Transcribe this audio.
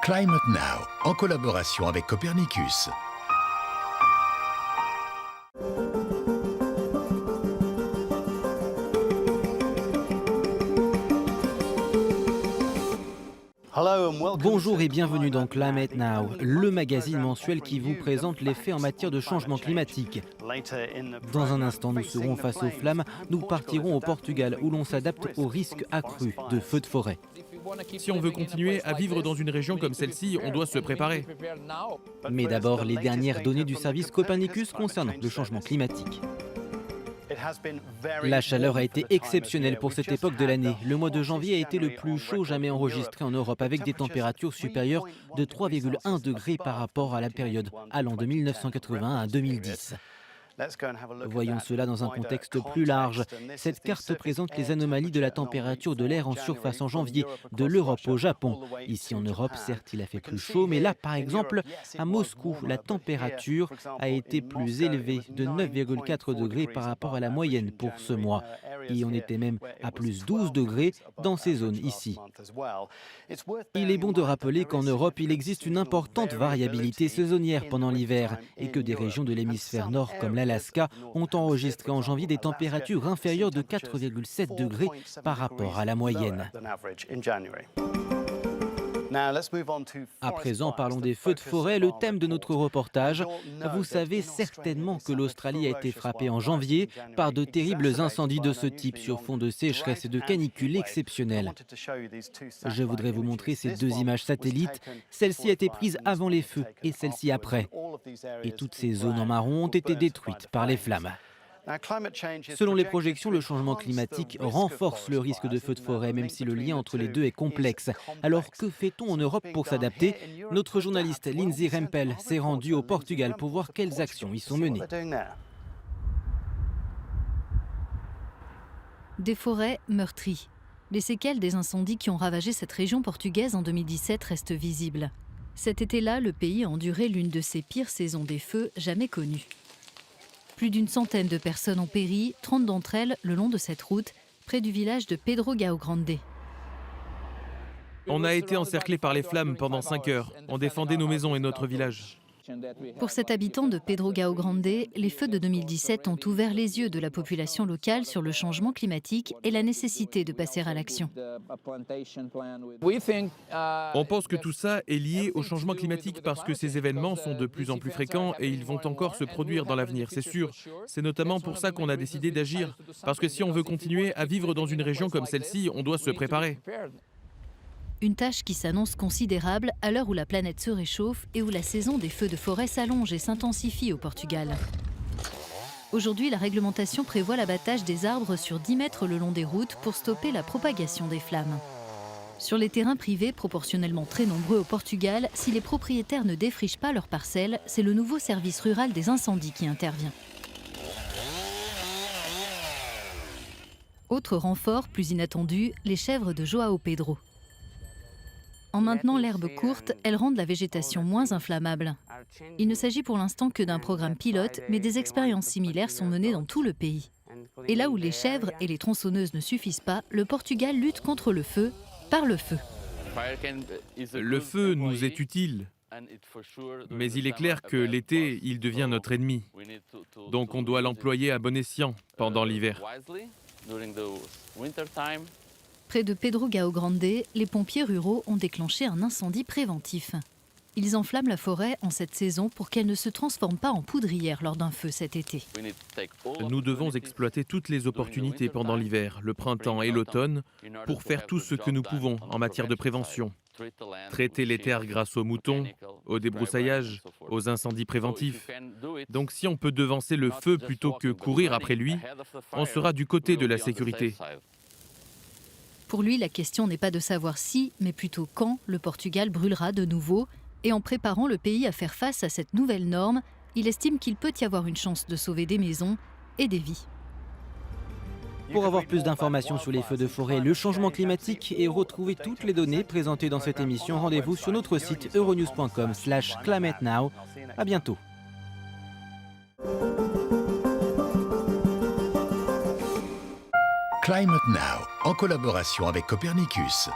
Climate Now, en collaboration avec Copernicus. Bonjour et bienvenue dans Climate Now, le magazine mensuel qui vous présente les faits en matière de changement climatique. Dans un instant, nous serons face aux flammes. Nous partirons au Portugal où l'on s'adapte aux risques accrus de feux de forêt. Si on veut continuer à vivre dans une région comme celle-ci, on doit se préparer. Mais d'abord, les dernières données du service Copernicus concernant le changement climatique. La chaleur a été exceptionnelle pour cette époque de l'année. Le mois de janvier a été le plus chaud jamais enregistré en Europe, avec des températures supérieures de 3,1 degrés par rapport à la période allant de 1981 à 2010. Voyons cela dans un contexte plus large. Cette carte présente les anomalies de la température de l'air en surface en janvier, de l'Europe au Japon. Ici en Europe, certes, il a fait plus chaud, mais là, par exemple, à Moscou, la température a été plus élevée de 9,4 degrés par rapport à la moyenne pour ce mois. Et on était même à plus 12 degrés dans ces zones ici. Il est bon de rappeler qu'en Europe, il existe une importante variabilité saisonnière pendant l'hiver et que des régions de l'hémisphère nord comme l'Alaska ont enregistré en janvier des températures inférieures de 4,7 degrés par rapport à la moyenne. À présent, parlons des feux de forêt, le thème de notre reportage. Vous savez certainement que l'Australie a été frappée en janvier par de terribles incendies de ce type sur fond de sécheresse et de canicule exceptionnelle. Je voudrais vous montrer ces deux images satellites. Celle-ci a été prise avant les feux et celle-ci après. Et toutes ces zones en marron ont été détruites par les flammes. Selon les projections, le changement climatique renforce le risque de feux de forêt, même si le lien entre les deux est complexe. Alors que fait-on en Europe pour s'adapter? Notre journaliste Lindsay Rempel s'est rendue au Portugal pour voir quelles actions y sont menées. Des forêts meurtries. Les séquelles des incendies qui ont ravagé cette région portugaise en 2017 restent visibles. Cet été-là, le pays a enduré l'une de ses pires saisons des feux jamais connues. Plus d'une centaine de personnes ont péri, 30 d'entre elles le long de cette route, près du village de Pedro Gao Grande. On a été encerclés par les flammes pendant 5 heures. On défendait nos maisons et notre village. Pour cet habitant de Pedro Gao Grande, les feux de 2017 ont ouvert les yeux de la population locale sur le changement climatique et la nécessité de passer à l'action. On pense que tout ça est lié au changement climatique parce que ces événements sont de plus en plus fréquents et ils vont encore se produire dans l'avenir, c'est sûr. C'est notamment pour ça qu'on a décidé d'agir. Parce que si on veut continuer à vivre dans une région comme celle-ci, on doit se préparer. Une tâche qui s'annonce considérable à l'heure où la planète se réchauffe et où la saison des feux de forêt s'allonge et s'intensifie au Portugal. Aujourd'hui, la réglementation prévoit l'abattage des arbres sur 10 mètres le long des routes pour stopper la propagation des flammes. Sur les terrains privés, proportionnellement très nombreux au Portugal, si les propriétaires ne défrichent pas leurs parcelles, c'est le nouveau service rural des incendies qui intervient. Autre renfort, plus inattendu, les chèvres de João Pedro. En maintenant l'herbe courte, elles rendent la végétation moins inflammable. Il ne s'agit pour l'instant que d'un programme pilote, mais des expériences similaires sont menées dans tout le pays. Et là où les chèvres et les tronçonneuses ne suffisent pas, le Portugal lutte contre le feu par le feu. Le feu nous est utile, mais il est clair que l'été, il devient notre ennemi. Donc on doit l'employer à bon escient pendant l'hiver. Près de Pedro Gao Grande, les pompiers ruraux ont déclenché un incendie préventif. Ils enflamment la forêt en cette saison pour qu'elle ne se transforme pas en poudrière lors d'un feu cet été. Nous devons exploiter toutes les opportunités pendant l'hiver, le printemps et l'automne pour faire tout ce que nous pouvons en matière de prévention. Traiter les terres grâce aux moutons, au débroussaillage, aux incendies préventifs. Donc si on peut devancer le feu plutôt que courir après lui, on sera du côté de la sécurité. Pour lui, la question n'est pas de savoir si, mais plutôt quand le Portugal brûlera de nouveau. Et en préparant le pays à faire face à cette nouvelle norme, il estime qu'il peut y avoir une chance de sauver des maisons et des vies. Pour avoir plus d'informations sur les feux de forêt, le changement climatique et retrouver toutes les données présentées dans cette émission, rendez-vous sur notre site euronews.com/climatenow. À bientôt. Climate Now, en collaboration avec Copernicus.